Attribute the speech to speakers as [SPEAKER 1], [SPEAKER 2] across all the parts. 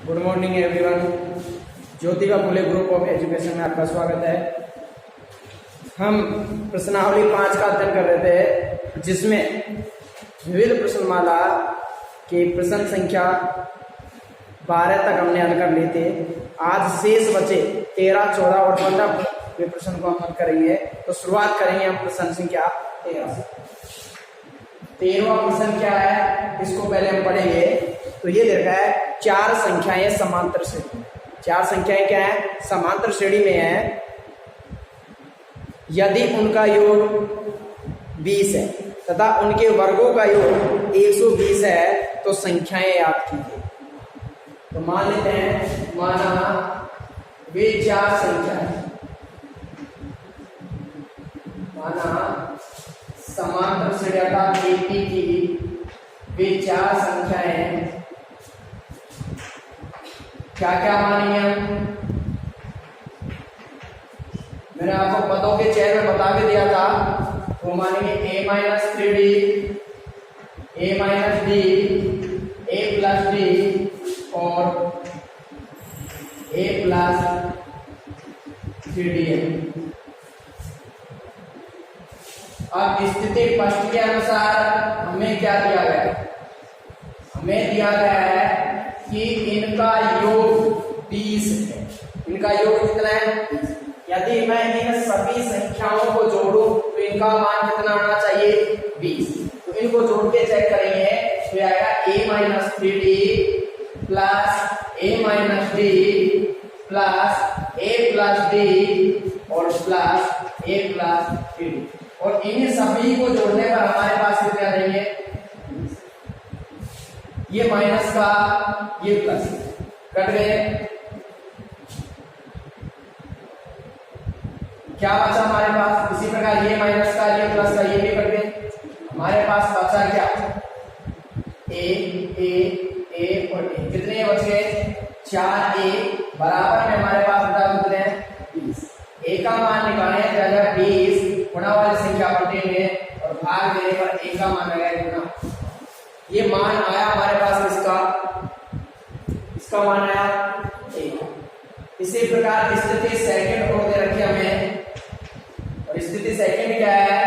[SPEAKER 1] Good morning everyone. Jyotika Phule group of education में आपका स्वागत है। हम प्रश्नावली 5 का अध्ययन कर रहे थे, जिसमें विविध प्रश्नमाला के प्रश्न संख्या 12 तक हमने हल कर लिए थे। आज शेष बचे 13, 14 और 15 प्रश्न को हम हल करेंगे। तो शुरुआत करेंगे हम प्रश्न संख्या 13 से। 13वां प्रश्न क्या है, इसको पहले हम पढ़ेंगे। तो ये देखा है, 4 संख्याएं समांतर श्रेणी। 4 संख्याएं क्या है? समांतर श्रेणी में है। यदि उनका योग 20 है तथा उनके वर्गों का योग 120 है तो संख्याएं याद कीजिए। तो मान लेते हैं, माना वे 4 संख्याएं, माना समांतर श्रेणी अर्थात एपी की वे 4 संख्याएं क्या क्या मानेंगे हम? मैंने आपको पदों के चेयर में बता के दिया था। वो मानेंगे a-3d, a-d, a+d और a+3d। अब स्थिति प्रश्न के अनुसार हमें क्या दिया गया? हमें दिया गया है कि इनका योग 20 है। इनका योग कितना है? यदि मैं इन सभी संख्याओं को जोड़ूं तो इनका मान कितना आना चाहिए? 20। तो इनको जोड़ के चेक करेंगे तो आएगा a-3d plus a-d plus a+d और प्लस a+3d। और इन सभी को जोड़ने पर हमारे पास कितने आ जाएंगे? ये माइनस का ये प्लस कट गए। क्या बचा हमारे पास? इसी प्रकार ये माइनस का ये प्लस का ये भी कट गए। हमारे पास बचा क्या? ए और ए। कितने बच गए? 4a बराबर में हमारे पास बचा कितने हैं? 20। a का मान निकालें तो आएगा 20 गुणा वाली संख्या बटेंगे और भाग देने पर a का मान आएगा गुना। ये मान आया हमारे पास इसका मान आया 1। इसी प्रकार स्थिति सेकंड को दे रखी हमें, और स्थिति सेकंड क्या है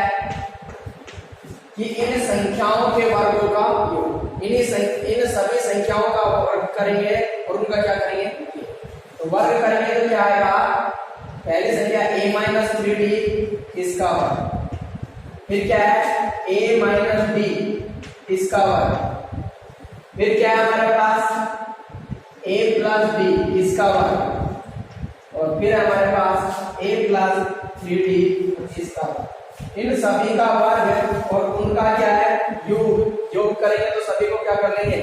[SPEAKER 1] कि इन संख्याओं के वर्गों का योग। इन सभी संख्याओं का वर्ग करेंगे और उनका क्या करेंगे? तो वर्ग करेंगे तो क्या आएगा? पहली संख्या a-3d इसका वर्ग, फिर क्या है? a-d इसका वर्ग, फिर क्या है हमारे पास? a+d इसका वर्ग, और फिर हमारे पास a+3d इसका वर्ग। इन सभी का वर्ग और उनका क्या है? योग करेंगे तो सभी को क्या कर लेंगे?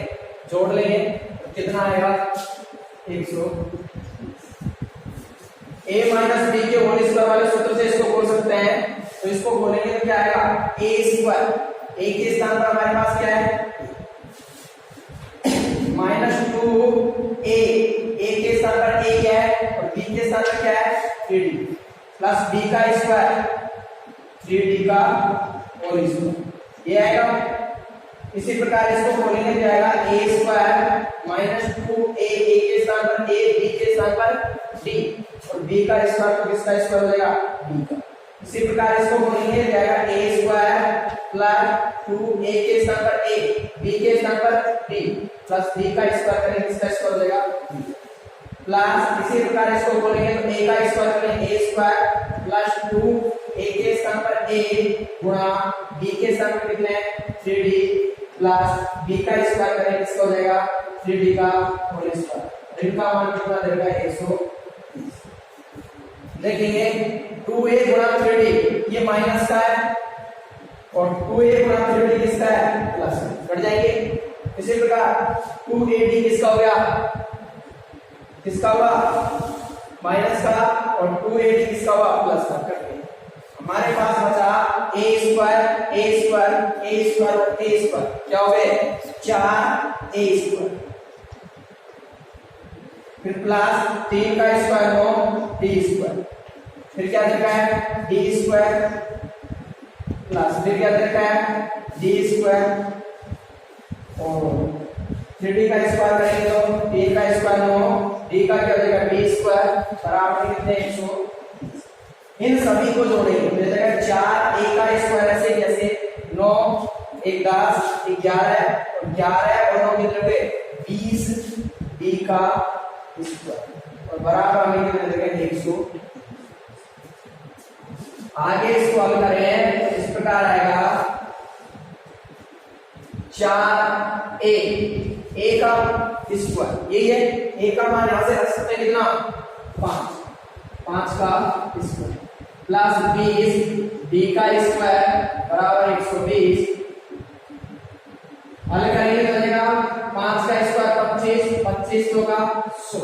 [SPEAKER 1] जोड़ लेंगे। तो कितना आएगा? 120। a-d के होल स्क्वायर वाले सूत्र से इसको बोल सकते हैं। तो इसको बोलेंगे तो क्या आएगा? a²। a के स्थान पर हमारे पास क्या है? -2a। a के स्थान पर a क्या है और b के स्थान पर क्या है? 3d प्लस b का स्क्वायर 3d का होल स्क्वायर, ये आएगा। इसी प्रकार इसको बोलेंगे क्या आएगा? a² -2a। a के स्थान पर a, b के स्थान पर d और b का स्क्वायर तो किसका स्क्वायर हो जाएगा? b का। इसी प्रकार इसको बोलेंगे क्या आएगा? a² प्लस 2a के स्थान पर a, b के स्थान पर d प्लस b का स्क्वायर करेंगे, किसका स्क्वायर हो जाएगा? b plus. इसी प्रकार इसको बोलेंगे तो a का स्क्वायर करेंगे a² प्लस 2a के स्थान पर a गुणा b के स्थान पर कितने हैं? 3d प्लस b का स्क्वायर करेंगे, किसका हो जाएगा? 3d का होल स्क्वायर। इनका मान कितना देगा? 130। देखेंगे 2a गुणा 3d ये माइनस का है और 2a गुणा 3d किसका है? प्लस। कट जाएंगे। इसी प्रकार 2ad किसका हो गया? किसका हुआ? माइनस का, और 2ad किसका हुआ? प्लस का। कट गए। हमारे पास बचा a² और a²। क्या हो गए? 4a², फिर प्लस 3 का स्क्वायर हो d², फिर क्या देखा है? d² प्लस, फिर क्या देखा है? d² और 3d का स्क्वायर करेंगे तो a का स्क्वायर 9, d का क्या हो जाएगा b स्क्वायर बराबर कितने 100। इन सभी को जोड़ेंगे तो जाएगा 4 a का स्क्वायर ऐसे कैसे 9 1 10 11 और 11 और 9 कितने हो गए 20 b का स्क्वायर और बराबर हमें कितने देंगे 100। आगे इसको हल करें तो इस प्रकार आएगा 4 a का स्क्वायर यही है a का मान यहां से रख सकते हैं कितना 5 का स्क्वायर प्लस 20 b का स्क्वायर बराबर 120। हल करेंगे तो बनेगा 5 का स्क्वायर 25 25 तो का 100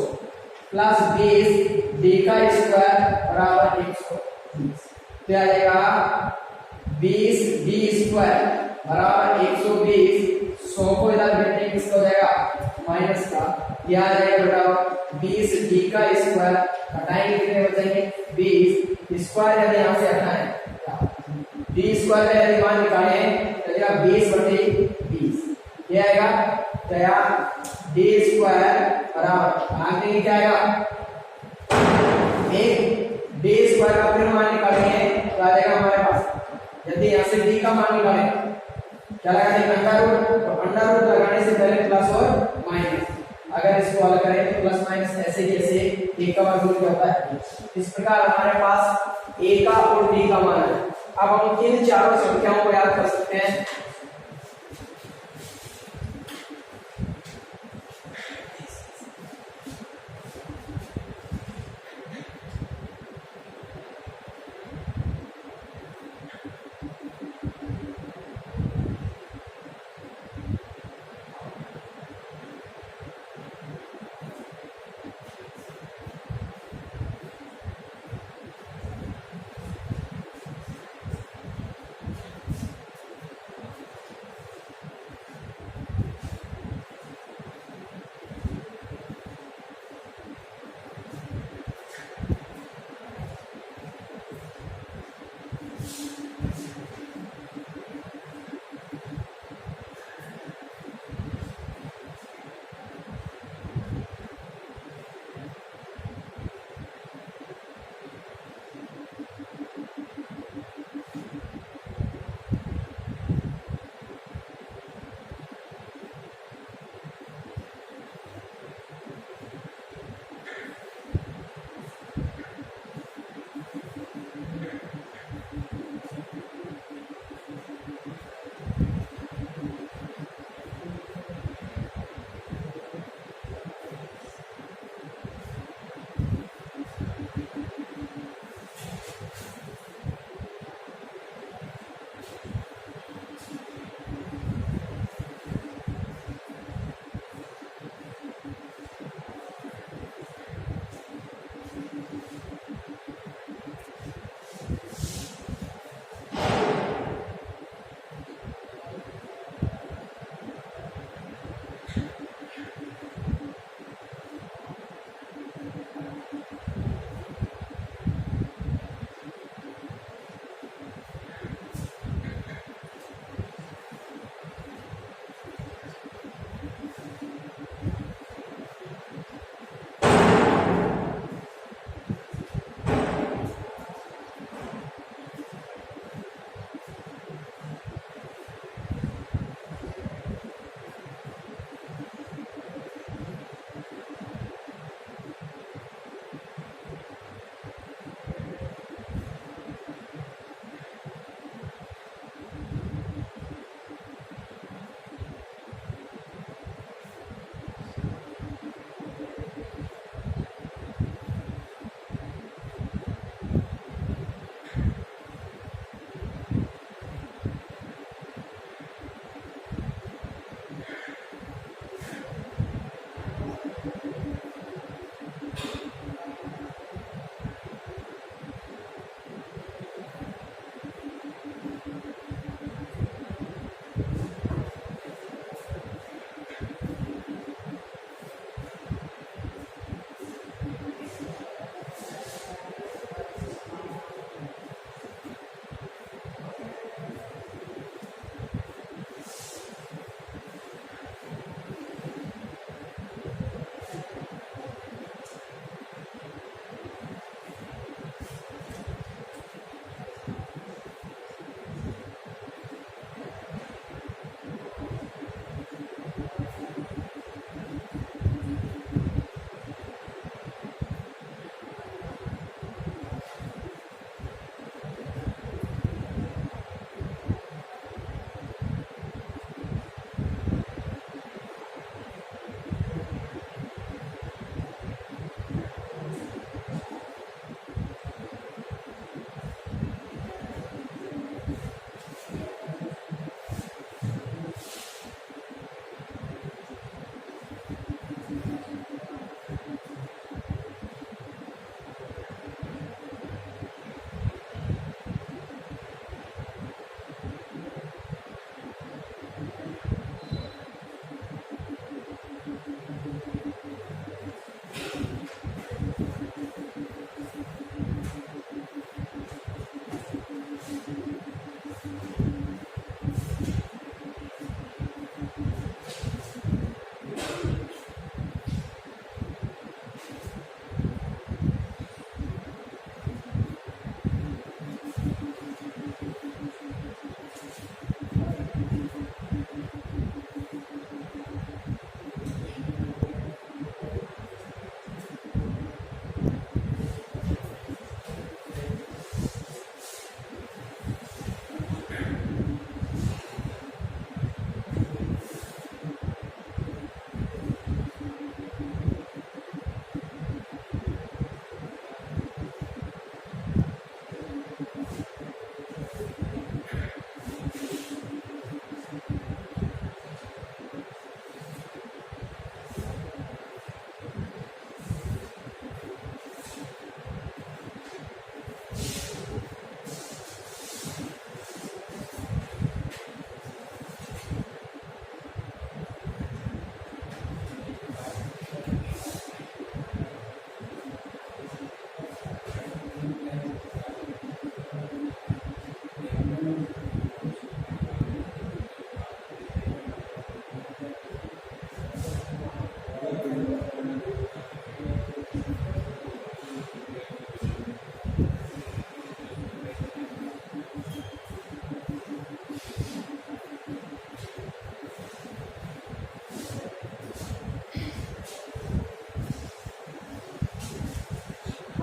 [SPEAKER 1] प्लस 20 b का स्क्वायर बराबर 120 तो आ जाएगा 20 b स्क्वायर बराबर 120। 100 को इधर बैठने किसका हो जाएगा माइनस का यह आ जाएगा बेटा 20 d का स्क्वायर हटाएंगे कितने बचेंगे 20 स्क्वायर यदि यहां से हटाएं d स्क्वायर का यदि मान निकालें तो जाएगा 20/20 क्या आएगा तो यार d स्क्वायर बराबर आगे क्या आएगा एक d स्क्वायर का फिर मान निकालेंगे तो आ जाएगा हमारे पास यदि यहां से d का मान निकालें क्या लगाएंगे अंडर रूट तो अंडर रूट लगाने से पहले प्लस और माइनस अगर इसको हल करें तो प्लस माइनस ऐसे कैसे a का वर्ग क्या होता है इस प्रकार हमारे पास a का और d का मान है। अब हम किन चारों संख्याओं को याद कर सकते हैं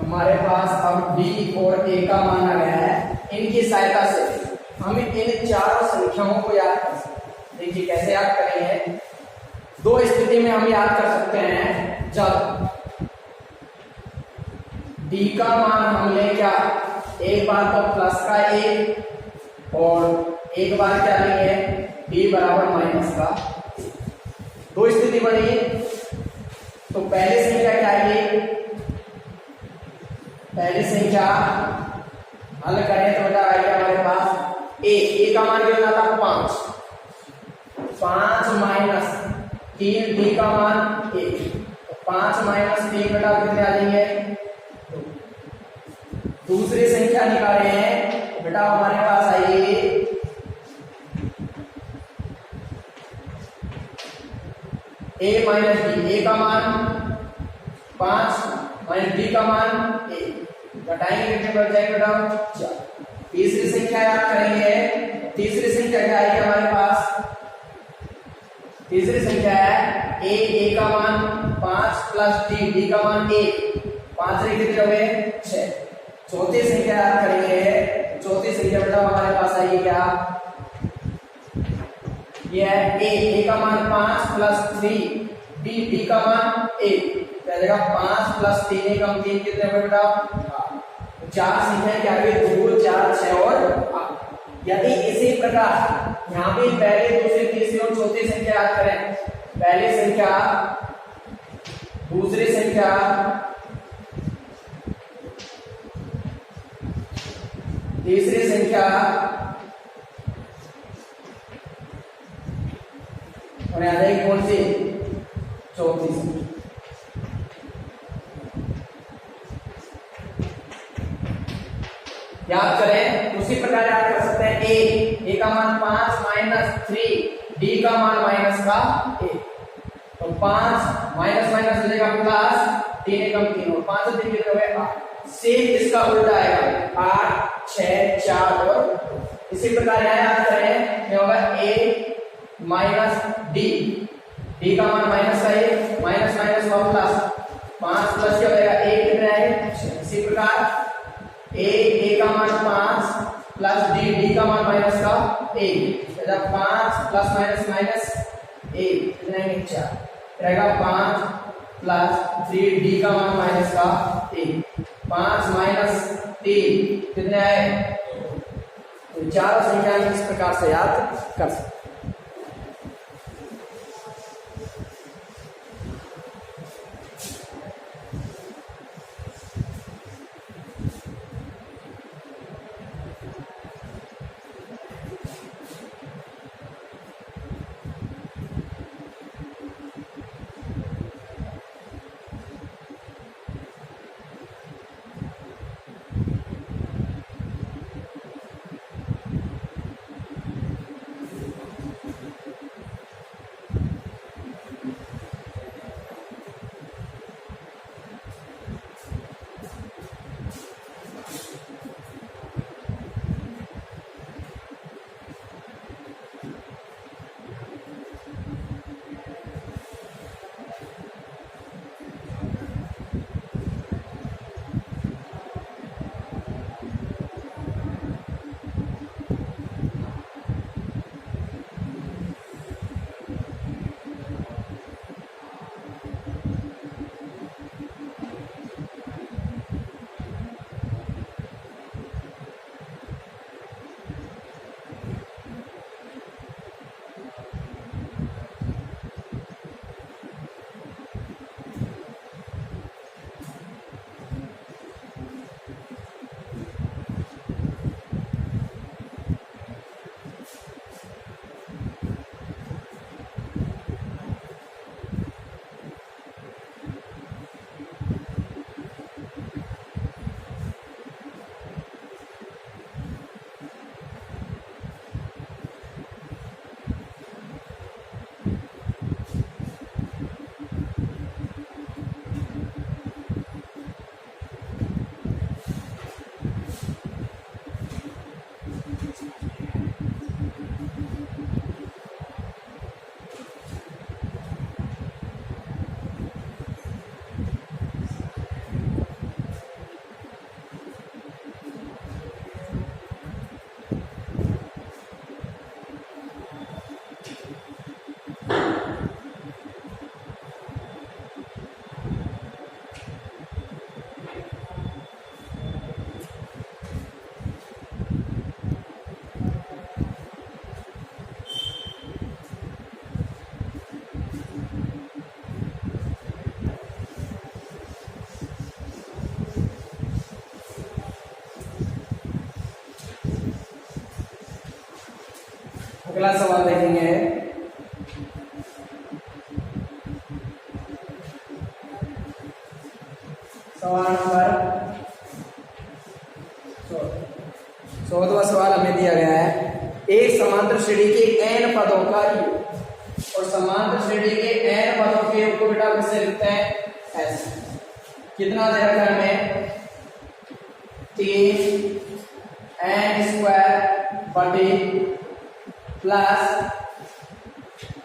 [SPEAKER 1] हमारे पास अब b और a का मान आ गया है। इनकी सहायता से हम इन चारों संख्याओं को याद कर सकते हैं। देखिए कैसे याद करेंगे। दो स्थिति में हम याद कर सकते हैं। जब d का मान हम ले क्या, एक बार तो प्लस का एक और एक बार क्या लेंगे d बराबर माइनस का। दो स्थिति बनी तो पहली संख्या क्या आएगी, पहली संख्या हल करें तो बेटा आएगा हमारे पास ए का मान कितना था 5, 5 माइनस 3 डी का मान 1, 5 माइनस 3 बेटा कितने आ जाएंगे। दूसरी संख्या निकाले हैं बेटा हमारे पास आएगी ए माइनस डी, ए का मान 5 माइनस डी का मान 1, घटाएंगे कितने बढ़ जाएंगे बेटा 4। तीसरी संख्या याद करेंगे। तीसरी संख्या क्या आएगी हमारे पास, तीसरी संख्या है ए का मान 5 प्लस डी का मान 1, 5 से कितने हो गए 6। चौथी संख्या याद करेंगे। चौथी संख्या बेटा हमारे पास आएगी क्या, ये है ए का मान 5 प्लस 3 डी का मान 1, जाएगा 5 प्लस 3 एकम 3 कितने हुए बेटा 8। चार संख्या क्या हुई 2 4 6 और 8। यदि इसी प्रकार यहाँ पे पहले दूसरी तीसरी और चौथी संख्या याद करें। पहली संख्या दूसरी संख्या तीसरी संख्या और याद है कौन सी, चौथी संख्या। याद करें उसी प्रकार याद कर सकते हैं। ए का मान 5 माइनस 3 डी का मान माइनस का 1, तो 5 माइनस माइनस हो जाएगा प्लस 3 एकम 3 और 5 से 3 कितने हो गए 8। सेम इसका उल्टा आएगा 8 6 4 और 2। इसी प्रकार यहाँ याद करें क्या होगा ए माइनस डी का मान माइनस का 1 माइनस माइनस और प्लस 5 प्लस क्या हो जाएगा 1 कितने आएगा। इसी प्रकार ए का मान 5 प्लस डी का मान माइनस का 1, 5 प्लस माइनस माइनस 1 कितने आएंगे 4, रहेगा 5 प्लस 3 डी का मान माइनस का 1, 5 माइनस 3 कितने आए। तो चारों संख्या इस प्रकार से याद कर सकते। अगला सवाल देखेंगे। सवाल नंबर 14वां सवाल हमें दिया गया है, एक समांतर श्रेणी के n पदों का योग, और समांतर श्रेणी के n पदों के योग को बेटा किससे लिखते हैं? ऐसे। कितना दे रखा है हमें? 3n² बटे प्लस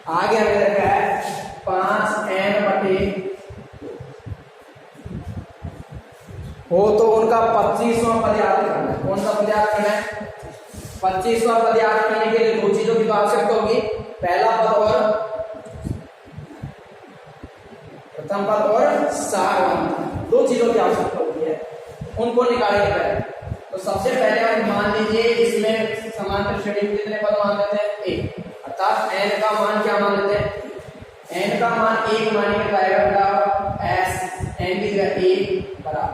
[SPEAKER 1] आगे हमें रखा है 5n बटे हो, तो उनका 25वां पद याद करना है। कौन सा पद याद करना है? 25वां पद याद करने के लिए दो चीजों की तो आवश्यकता होगी, पहला पद और प्रथम पद और सारवां, दो चीजों की आवश्यकता होती है, उनको निकालेंगे पहले। तो सबसे पहले हम मान लीजिए इसमें समांतर श्रेणी में कितने पद मान लेते हैं? 1, अर्थात n का मान क्या मान लेते हैं? n का मान 1 मानने में आएगा s n की जगह 1 बराबर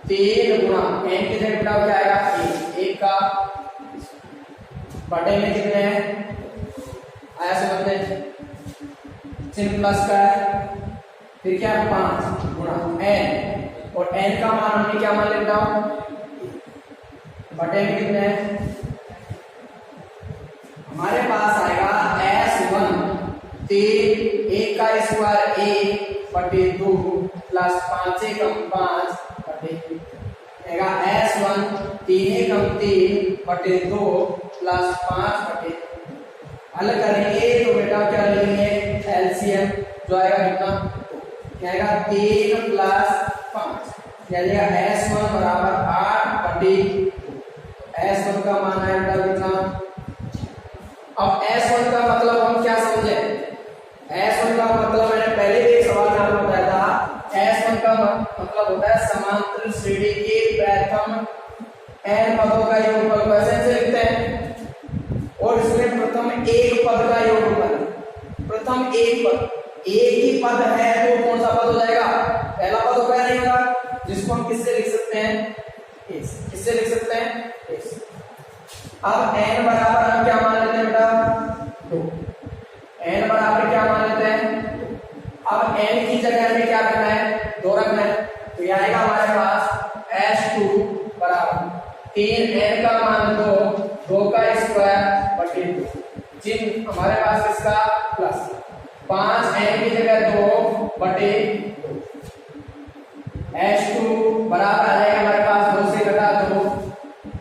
[SPEAKER 1] 3 गुणा n की जगह बेटा क्या आएगा? 1 का बटे में कितने हैं? आया समझ में? चिन्ह प्लस का है, फिर क्या 5 गुणा n, और n का मान हमने क्या मान लेता हूं? बटे में कितने हैं? हमारे पास आएगा s1 3 1 का स्क्वायर 1 बटे 2 प्लस 5 से कम 5 बटे आएगा s1 3 कम 3 बटे 2 प्लस 5 बटे। हल करेंगे तो बेटा क्या लेंगे? एलसीएम जो आएगा कितना? क्या आएगा? 3 प्लस 5, क्या आएगा? s1 बराबर 8 बटे s1 का मान है बेटा कितना? अब s1 का मतलब हम क्या समझे? s1 का मतलब मैंने पहले भी एक सवाल में आपको बताया था, s1 का मतलब होता है समांतर श्रेणी के प्रथम n पदों का योगफल। कैसे लिखते हैं? और इसमें प्रथम एक पद का योगफल, प्रथम एक पद, एक ही पद है तो कौन सा पद हो जाएगा? पहला पद होगा नहीं होगा, जिसको हम किससे लिख सकते हैं? किससे लिख सकते हैं? अब n बराबर हम क्या मान लेते हैं बेटा? 2। n बराबर क्या मान लेते हैं? अब n की जगह में क्या करना है? 2 रखना है, तो यह आएगा हमारे पास s2 बराबर 3n का मान 2 का स्क्वायर बटे 2, चिन्ह हमारे पास इसका प्लस 5n की जगह 2 बटे 2, s2 बराबर आ जाएगा हमारे पास 2 से घटा 2,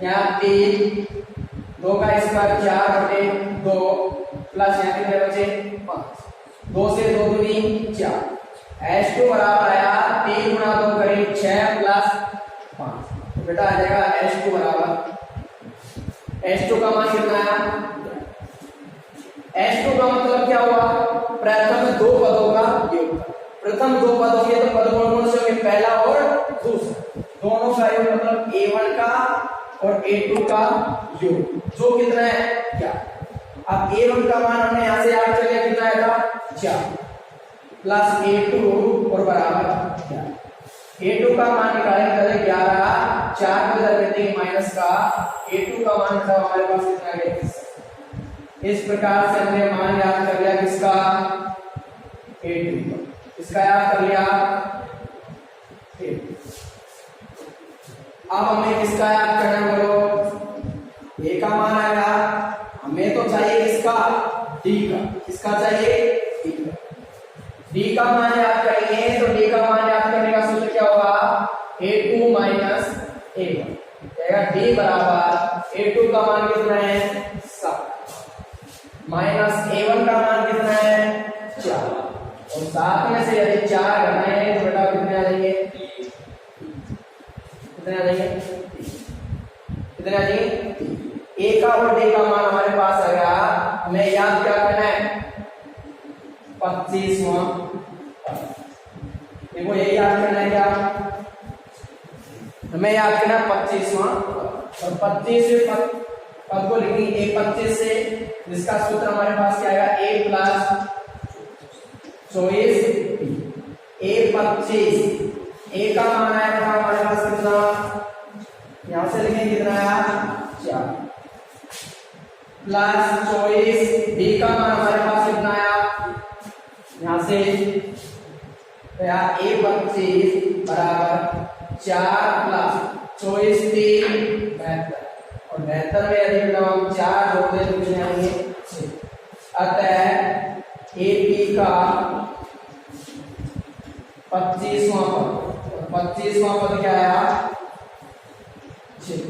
[SPEAKER 1] यहाँ 3 2 का स्क्वायर 4 बटे 2 प्लस यहाँ कितने बचे? 5, 2 से 2 दूनी 4, s2 बराबर आया 3 गुणा 2 करीब 6 प्लस 5, तो बेटा आ जाएगा s2 बराबर, s2 का मान कितना आया? s2 का मतलब क्या हुआ? प्रथम 2 पदों का योग। प्रथम 2 पद होंगे तो पद कौन से होंगे? पहला और दूसरा, दोनों का योग मतलब a1 का और a2 का योग, जो कितना है? क्या? अब a1 का मान हमने यहां से याद कर लिया, कितना आएगा? 4 प्लस a2 और बराबर 4, a2 का मान निकालेंगे पहले 11, 4 को इधर करते हैं माइनस का, a2 का मान था हमारे पास कितना है? इस प्रकार से हमने मान याद कर लिया किसका? a2, इसका याद कर लिया a2। अब हमें किसका याद करना है? बोलो, a का मान आएगा, हमें तो चाहिए किसका? d का। किसका चाहिए? d का। d का मान याद करेंगे तो d का मान याद करने का सूत्र क्या होगा? a2 माइनस a1, d बराबर a2 का मान कितना है? 7 माइनस a1 का मान कितना है? 4, और 7 में से यदि 4 घटाएंगे तो बेटा कितने आ जाएंगे? कितने आ जाएंगे? कितने आ जाएंगे? a का और d का मान हमारे पास आ गया, हमें याद क्या करना है? 25वां। देखो ये याद करना है क्या? हमें याद करना 25वां, और 25 पद को लिखेंगे a25 से, जिसका सूत्र हमारे पास क्या आएगा? a प्लस 24 a25, a का मान आएगा हमारे पास कितना? यहां से लिखेंगे कितना आया? 4, प्लस 24, बी का मान हमारे पास कितना आया यहां से, तो यहाँ A25 बराबर 4 प्लस 24 3 72, और 72 में यदि मतलब हम 4 जोड़ते तो कितने आएंगे 6। अतः AP का 25वां पद, और 25वां पद क्या आया 6।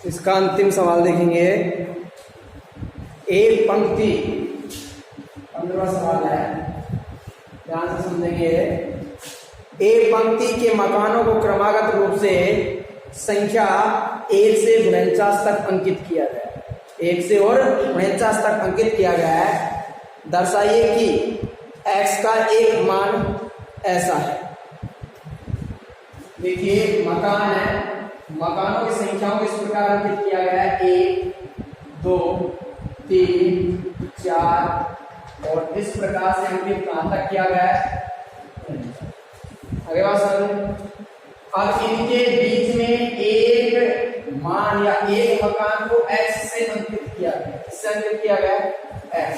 [SPEAKER 2] इसका अंतिम सवाल देखेंगे। एक पंक्ति,
[SPEAKER 1] 15वां सवाल है, ध्यान से समझेंगे।
[SPEAKER 2] एक पंक्ति के मकानों को क्रमागत रूप से संख्या 1 से 49 तक अंकित किया गया है। 1 से और 49 तक अंकित किया गया है। दर्शाइए कि x का एक मान ऐसा है।
[SPEAKER 1] देखिए मकान है, मकानों की संख्याओं को इस प्रकार अंकित किया गया है 1 2 3 4 और इस प्रकार से अंकित कहां तक किया गया है, आगे बात समझ। अब इनके बीच में एक मान या एक मकान को x से अंकित किया गया, किससे अंकित किया गया, x।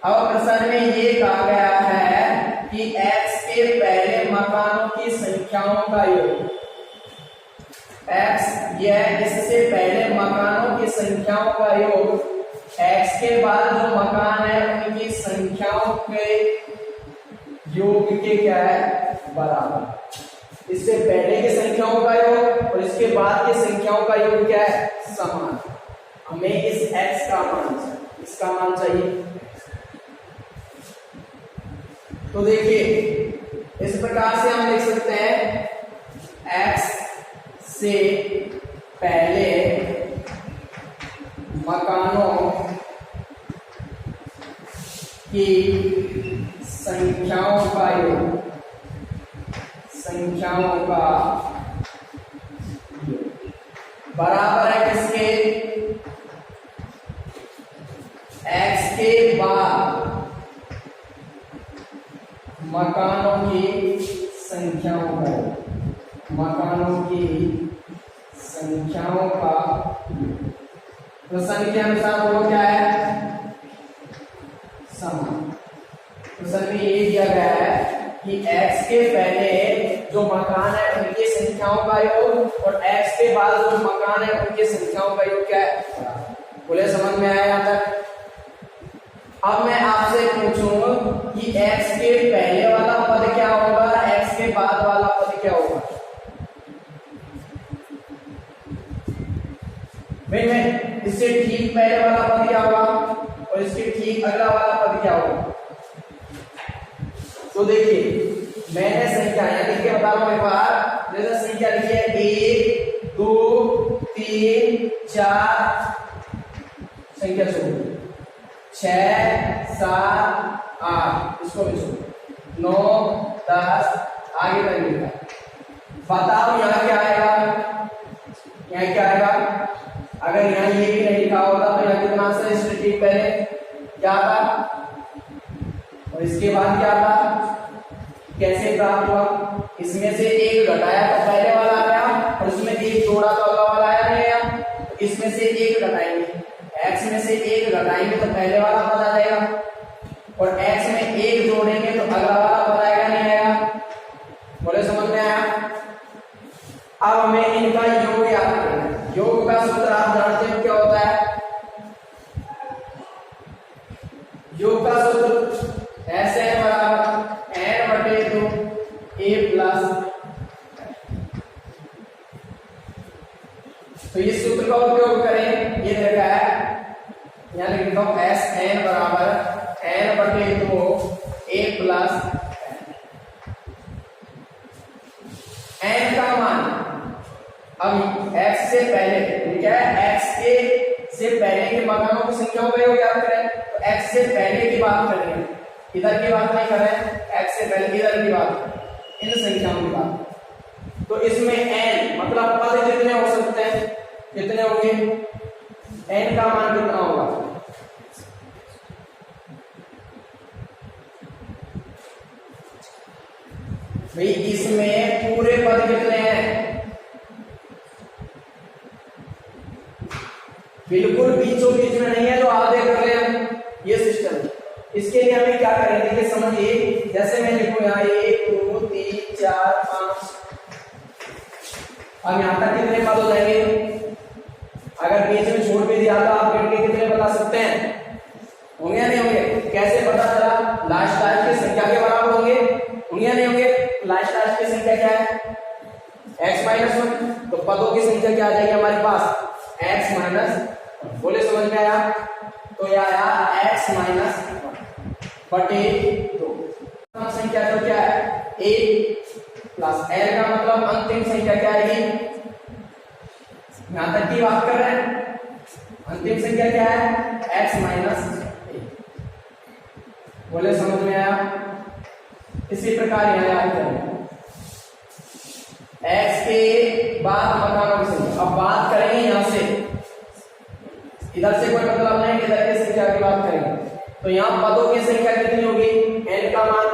[SPEAKER 1] अब प्रश्न में ये कहा गया है कि x के पहले मकानों की संख्याओं का योग, x यह इससे पहले मकानों की संख्याओं का योग x के बाद जो मकान है उनकी संख्याओं के योग के क्या है, बराबर। इससे पहले की संख्याओं का योग और इसके बाद की संख्याओं का योग क्या है, समान। हमें इस x का मान चाहिए, इसका मान चाहिए। तो देखिए इस प्रकार से हम लिख सकते हैं x से पहले मकानों की संख्याओं का योग, संख्याओं का बराबर है किसके, x के बाद मकानों की संख्याओं का, मकानों की संख्याओं का। प्रश्न के अनुसार वो क्या है, समान। प्रश्न में ये दिया गया है कि x के पहले जो मकान है उनकी संख्याओं का योग और x के बाद जो मकान है उनकी संख्याओं का योग क्या है, बोले समझ में आया यहाँ तक। अब मैं आपसे पूछूं कि x के पहले वाला पद क्या होगा, x के बाद वाला पद क्या होगा। भाई मैं इससे ठीक पहले वाला पद क्या होगा और इसके ठीक अगला वाला पद क्या होगा। तो देखिए मैंने संख्या यहाँ लिख के बता रहा हूं एक बार, जैसे संख्या लिखी है 1 2 3 4, संख्या छोड़ 6 7 8, इसको भी छोड़ 9 10, आगे तक लिखा। बताओ यहाँ क्या आएगा, यहाँ क्या आएगा। अगर यहाँ ये भी नहीं लिखा होता तो यहाँ कितना आंसर, इससे ठीक पहले क्या था और इसके बाद क्या था, कैसे प्राप्त हुआ। इसमें से एक घटाया तो पहले वाला आ गया और इसमें एक जोड़ा तो अगला वाला आया नहीं आया। तो इसमें से एक घटाएंगे, x में से एक घटाएंगे तो पहले वाला पद आ जाएगा और x में एक जोड़ेंगे तो अगला वाला पद आएगा नहीं आएगा, बोले समझ में आया। अब हमें इनका योग याद करना है। योग का सूत्र आप जानते हो क्या होता है, योग का सूत्र ऐसे है बराबर n/2 a प्लस। तो इस सूत्र का उपयोग करें, ये देखा है यहाँ लिख देता हूं Sn बराबर n/2 a प्लस n का मान। अब x से पहले क्या है, x के से पहले के मकानों की संख्याओं का योग याद करें। तो x से पहले की बात करेंगे, इधर की बात नहीं कर रहे हैं, x से पहले इधर की बात, इन संख्याओं की बात। तो इसमें n मतलब पद कितने हो सकते हैं, कितने होंगे, n का मान कितना होगा। भाई इसमें पूरे पद कितने हैं, बिल्कुल बीचों बीच में नहीं है तो आधे कर ले हम, ये सिस्टम। इसके लिए हमें क्या करेंगे, देखिए समझिए, जैसे मैं लिखूं यहाँ 1 2 3 4 5, अब यहां तक कितने पद हो जाएंगे। अगर बीच में छोड़ भी दिया तो आप गिन के कितने बता सकते हैं, होंगे या नहीं होंगे। कैसे पता चला, लास्ट की संख्या के बराबर होंगे या नहीं होंगे। लास्ट की संख्या क्या है, x-1, तो पदों की संख्या क्या आ जाएगी हमारे पास, x-1। बोले समझ में आया। तो यह आया x-1/2। संख्या तो क्या है, a प्लस l का मतलब अंतिम संख्या क्या आएगी, यहां तक की बात कर रहे हैं। अंतिम संख्या क्या है, x-a। बोले समझ में आया। इसी प्रकार यहां याद करें x के बाद मकानों की संख्या। अब बात करेंगे यहां से
[SPEAKER 2] इधर से कोई मतलब नहीं, इधर की संख्या की बात करेंगे। तो यहाँ पदों की संख्या कितनी होगी, n का मान,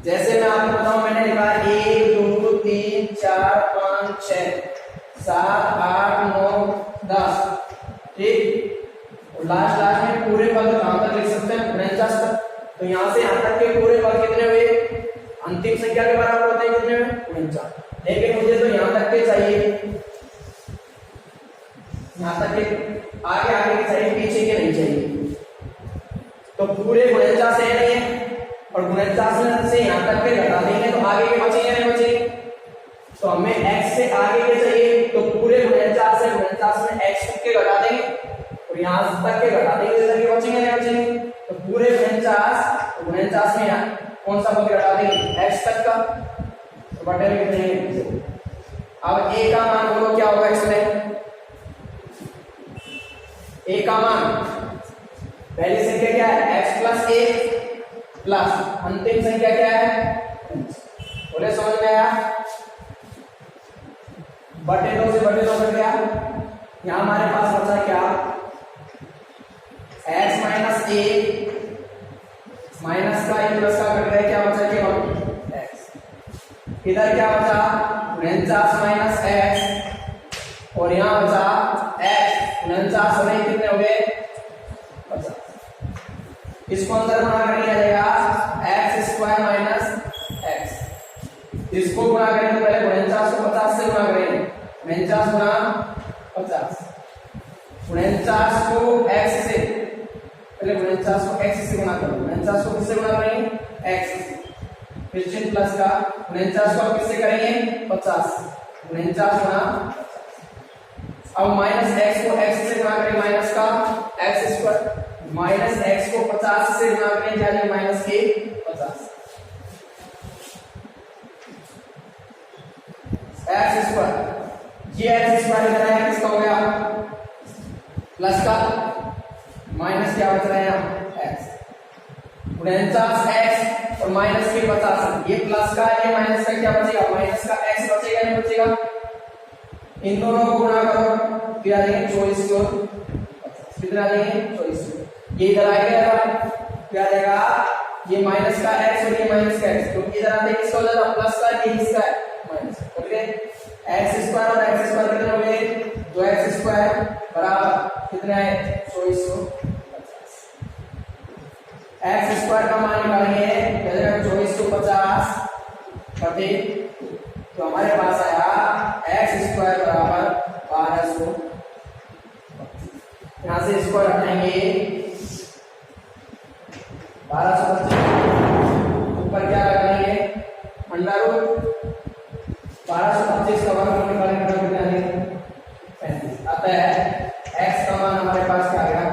[SPEAKER 2] जैसे मैं आपको बताऊं, मैंने लिखा 1 2 3 4 5 6 7 8 9 10, ठीक। और लास्ट में पूरे पद कहां तक लिख सकते हैं, 49 तक। तो यहां से यहां तक के पूरे पद कितने हुए, अंतिम संख्या के बराबर होते हैं कितने हुए, 49। लेकिन मुझे तो यहां तक के चाहिए, यहां तक के आगे आगे के चाहिए, पीछे के नहीं चाहिए। तो पूरे 49 है नहीं है, और 49 से यहां तक के घटा देंगे तो आगे के बचेंगे नहीं बचेंगे। तो हमें x से आगे के चाहिए, तो पूरे 49 से 49 में x तक के घटा देंगे और यहां तक के घटा देंगे, इधर के बचेंगे नहीं बचेंगे। तो पूरे 49 में कौन सा पद घटा देंगे, x तक का, तो बटे में कितने। अब a का मान बोलो क्या होगा, इसमें a का मान पहली संख्या क्या है, x प्लस a प्लस अंतिम संख्या क्या है, बोले समझ में आया, बटे 2 से बटे 2 कट गया। यहां हमारे पास बचा क्या, x माइनस a माइनस का प्लस का कट गया, क्या बचा क्या x। इधर क्या बचा 49 माइनस x, और यहां बचा x 49 और कितने हो गए 50। इसको अंदर गुणा कर लिया जाएगा, x स्क्वायर माइनस x। इसको गुणा करें तो पहले 49 को 50 से गुणा करेंगे, 49 गुणा 50, 49 को x से, पहले 49 को x से गुणा करो, 49 को किससे गुणा करेंगे, x से, फिर चिन्ह प्लस का, 49 को किससे करेंगे 50, 49 गुणा। अब माइनस x को x से गुणा करें, माइनस का x स्क्वायर, माइनस x को 50 से गुणा करें, क्या जाएगा माइनस के 50, x स्क्वायर, ये x स्क्वायर इधर है, किसका हो गया प्लस का, माइनस क्या बच रहा है x, 49x और माइनस के 50, ये प्लस का ये माइनस का, क्या बचेगा माइनस का x बचेगा नहीं बचेगा। इन दोनों को गुणा करो, क्या देंगे 24 को, कितना देंगे 24, ये इधर आएगा, क्या देगा ये माइनस का x और ये माइनस का x, क्योंकि इधर आते हैं किसका हो जाता प्लस का, ये इसका है माइनस, ओके। x स्क्वायर और x स्क्वायर कितने हो गए 2x स्क्वायर बराबर कितने आए 2450। x स्क्वायर का मान निकालेंगे, क्या जाएगा 2450 बटे, तो हमारे पास आया x स्क्वायर बराबर 1200। यहां से स्क्वायर हटाएंगे, 1225 ऊपर क्या लगाएंगे अंडर रूट, 1225 का वर्ग निकालेंगे कितना आएगा 35 आता है। x का मान हमारे पास क्या आएगा,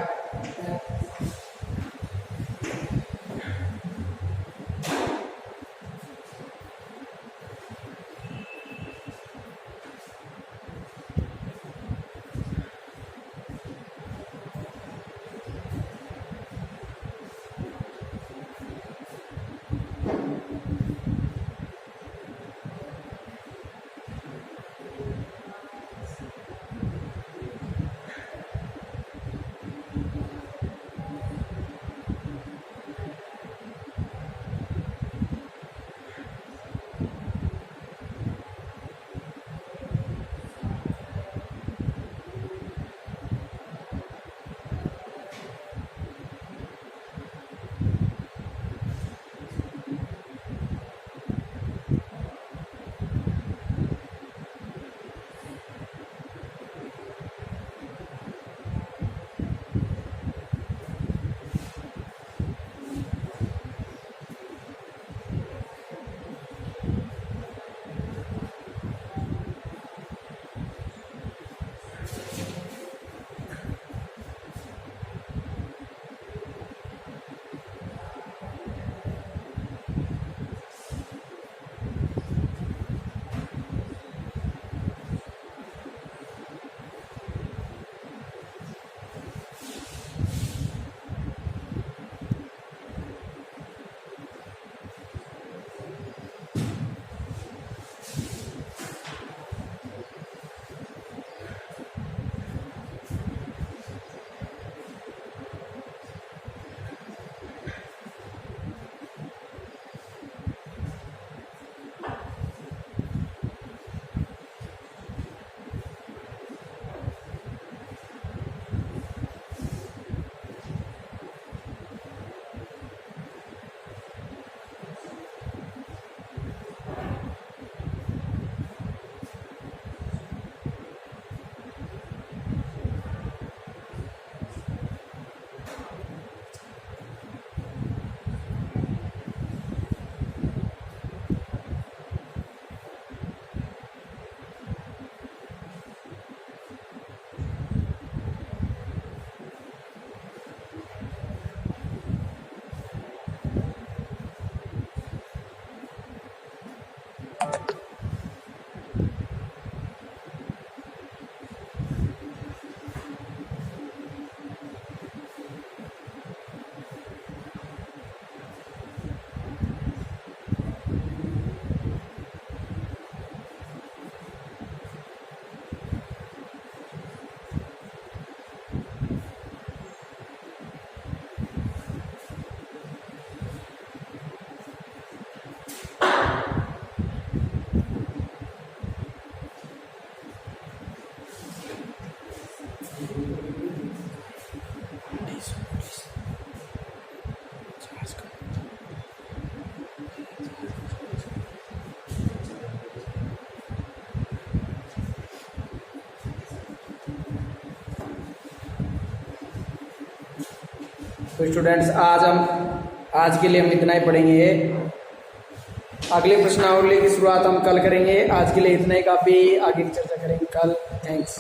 [SPEAKER 2] तो स्टूडेंट्स आज के लिए हम इतना ही पढ़ेंगे। अगले प्रश्नावली की शुरुआत हम कल करेंगे। आज के लिए इतना ही काफी, आगे की चर्चा करेंगे कल। थैंक्स।